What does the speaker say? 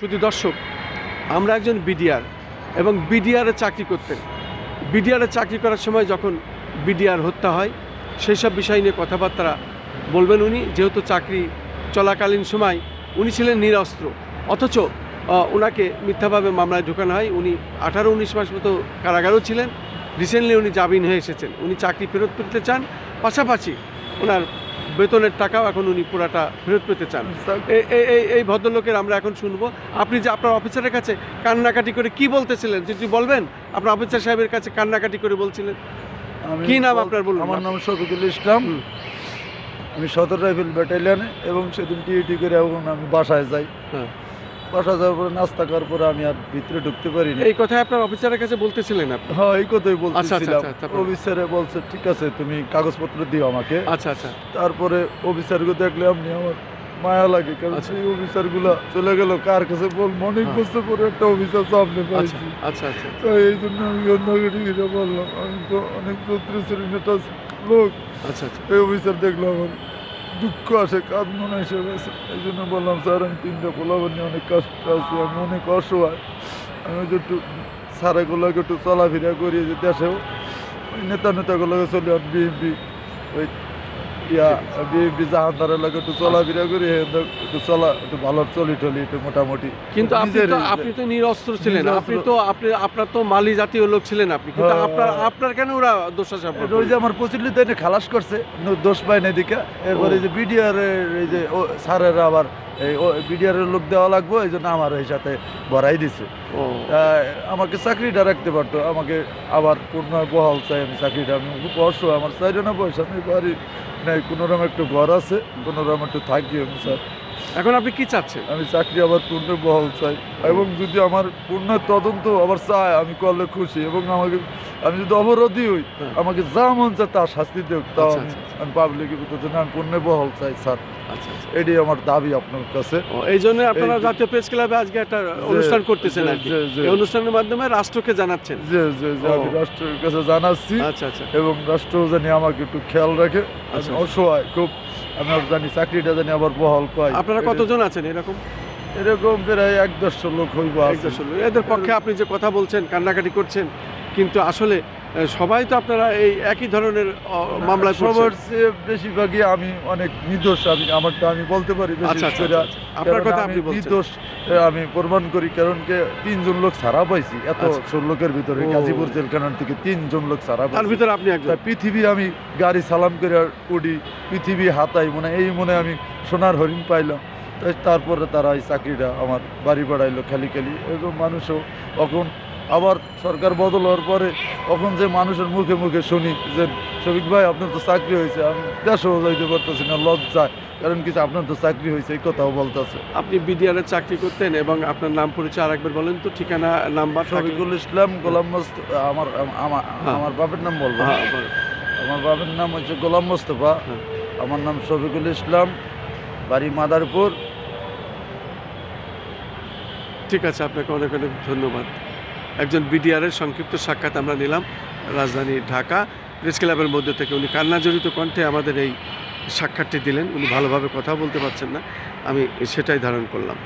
শুধু দর্শক, আমরা একজন বিডিআর এবং বিডিআরে চাকরি করতেন। বিডিআরে চাকরি করার সময় যখন বিডিআর হত্যা হয় সেই সব বিষয় নিয়ে কথাবার্তা বলবেন উনি, যেহেতু চাকরি চলাকালীন সময় উনি ছিলেন নিরস্ত্র, অথচ ওনাকে মিথ্যাভাবে মামলায় ঢোকানো হয়। উনি 18-19 মাস মতো কারাগারেও ছিলেন। রিসেন্টলি উনি জামিন হয়ে এসেছেন। উনি চাকরি ফেরত পেতে চান, পাশাপাশি ওনার বেতনের টাকাও এখন উনি পুরাটা ফেরত পেতে চান। এই ভদ্রলোকের আমরা এখন শুনবো। আপনি যে আপনার অফিসারের কাছে কান্নাকাটি করে কি বলতেছিলেন যদি বলবেন? আপনার অফিসার সাহেবের কাছে কান্নাকাটি করে বলছিলেন কি নাম আপনার? বলুন। আমার নাম শফিকুল ইসলাম। আমি 17 রাইফেল ব্যাটালিয়নে, এবং সেদিন টিউটি করে এখন আমি বাসায় যাই। হ্যাঁ, বাসা যাওয়ার পরে নাস্তা করার পরে আমি আর ভিতরে ঢুকতে পারিনি। এই কথা আপনার অফিসারের কাছে বলতেছিলেন আপনি? হ্যাঁ, এই কথাই আচ্ছা বলতেছিলাম। আচ্ছা, তারপর? অফিসারে বলছে ঠিক আছে তুমি কাগজপত্র দিও আমাকে। আচ্ছা আচ্ছা তারপরে অফিসারকে দেখলে আপনি আমার মায়া লাগে, কারণ আচ্ছা। সেই অফিসারগুলো চলে গেল কার কাছে বলবো। অনেক হ্যাঁ। বছর পরে একটা অফিসার সামনে আচ্ছা পাইছি। আচ্ছা আচ্ছা তো এই জন্য আমি অন্যকে বললাম, আমি তো অনেক চৌত্রিশ শ্রেণীর একটা লোক। আচ্ছা আচ্ছা এই অফিসার দেখলাম আমার দুঃখ আসে, কাঁদমন এসে গেছে। এই জন্য বললাম স্যার আমি 3টা পোলাপান নিয়ে অনেক কষ্ট আছি, আমি অনেক অসহায়। আমি যে একটু স্যারেগুলোকে একটু চলাফেরা করি, যে দেশেও ওই নেতাগুলোকে চলে বিএনপি ওই বিএনপি জাহানদারের লাগে একটু চলাফেরা করি, একটু ভালো চলি একটু মোটামুটি। কিন্তু আপনি তো নিরস্ত্র ছিলেন, আপনার তো মালি জাতীয় লোক ছিলেন আপনি, কিন্তু আপনার কেন ওরা দোষারোপ? ওই যে আমার প্রচলিত এনে খালাস করছে, দোষ পায় না এদিকে। এরপরে যে বিডিআর এই যে স্যারেরা আবার এই বিডিআরের লোক দেওয়া লাগবে, এই জন্য আমার এই সাথে ভরাই দিছে। আমাকে চাকরিটা রাখতে পারতো, আমাকে আবার পূর্ণ বহাল চাই আমি চাকরিটা। আমি খুব অসহায়, আমার চাই না পয়সা, আমি বাড়ি নাই, কোনোরকম একটু ঘর আছে, কোনোরকম একটু থাকি আমি স্যার। এখন আপনি কি চাচ্ছেন? আমি চাকরি আবার পূর্ণ বহাল চাই, এবং যদি আমার পূর্ণ তদন্ত আবার চায় আমি করলে খুশি, এবং আমি যদি অবরোধী হই আমাকে যা মন চায় তার শাস্তি দেখ, তাও আমি পাবলিকের ভিতরে আমি পূর্ণ বহাল চাই স্যার। আচ্ছা আচ্ছা, এটাই আমার দাবি আপনার কাছে। এই জন্য আপনারা জাতীয় প্রেস ক্লাবে আজকে একটা অনুষ্ঠান করতেছেন আর কি। এই অনুষ্ঠানের মাধ্যমে রাষ্ট্রকে জানাচ্ছেন যে আমি রাষ্ট্রের কাছে জানাচ্ছি। আচ্ছা আচ্ছা, এবং রাষ্ট্র জানি আমাকে একটু খেয়াল রাখে। আমি অসহায় খুব, আমি জানি চাকরিটা জানি আবার বহাল পাই। আপনারা কতজন আছেন এরকম? এরকম প্রায় 1-150 লোক হইব। এদের পক্ষে আপনি যে কথা বলছেন, কান্নাকাটি করছেন, কিন্তু আসলে সবাই তো আপনারা এই একই ধরনের মামলায় সবার চেয়ে বেশিরভাগই আমি অনেক নির্দোষ। আমারটা আমি বলতে পারি আপনার কথা আপনি বলছেন। নির্দোষ আমি প্রমাণ করি, কারণ 3 জন লোক ছাড়া পাইছি এত লোকের ভিতরে। গাজীপুর জেলখানা থেকে 3 জন লোক ছাড়া পাইছি, তার ভিতরে আপনি একজন। পৃথিবী আমি গাড়ি সালাম করে উঠি, পৃথিবী হাতাই মনে আমি সোনার হরিণ পাইলাম। তারপরে তারা এই চাকরিটা আমার বাড়ি বাড়াইলো খালি। এরকম মানুষও এখন আবার সরকার বদল হওয়ার পরে এখন যে মানুষের মুখে মুখে শুনি যে শফিক ভাই আপনার তো চাকরি হয়েছে, আমি দেশেও যাইতে পারতেছি না লজ্জায়, কারণ কিছু আপনার তো চাকরি হয়েছে এই কথাও বলতেছে। আপনি বিডিআরে চাকরি করতেন, এবং আপনার নাম পরিচয় আরেকবার বলেন তো, ঠিকানা, নাম্বার। শফিকুল ইসলাম, গোলাম মোস্তফা। আমার বাপের নাম বলবো? আমার বাপের নাম হচ্ছে গোলাম মোস্তফা, আমার নাম শফিকুল ইসলাম, বাড়ি মাদারপুর। ঠিক আছে, আপনাকে অনেক অনেক ধন্যবাদ। একজন বিডিআরের সংক্ষিপ্ত সাক্ষাৎ আমরা নিলাম রাজধানী ঢাকা প্রেস ক্লাবের মধ্যে থেকে। উনি কান্নাজড়িত কণ্ঠে আমাদের এই সাক্ষাৎটি দিলেন। উনি ভালোভাবে কথা বলতে পারছেন না, আমি সেটাই ধারণ করলাম।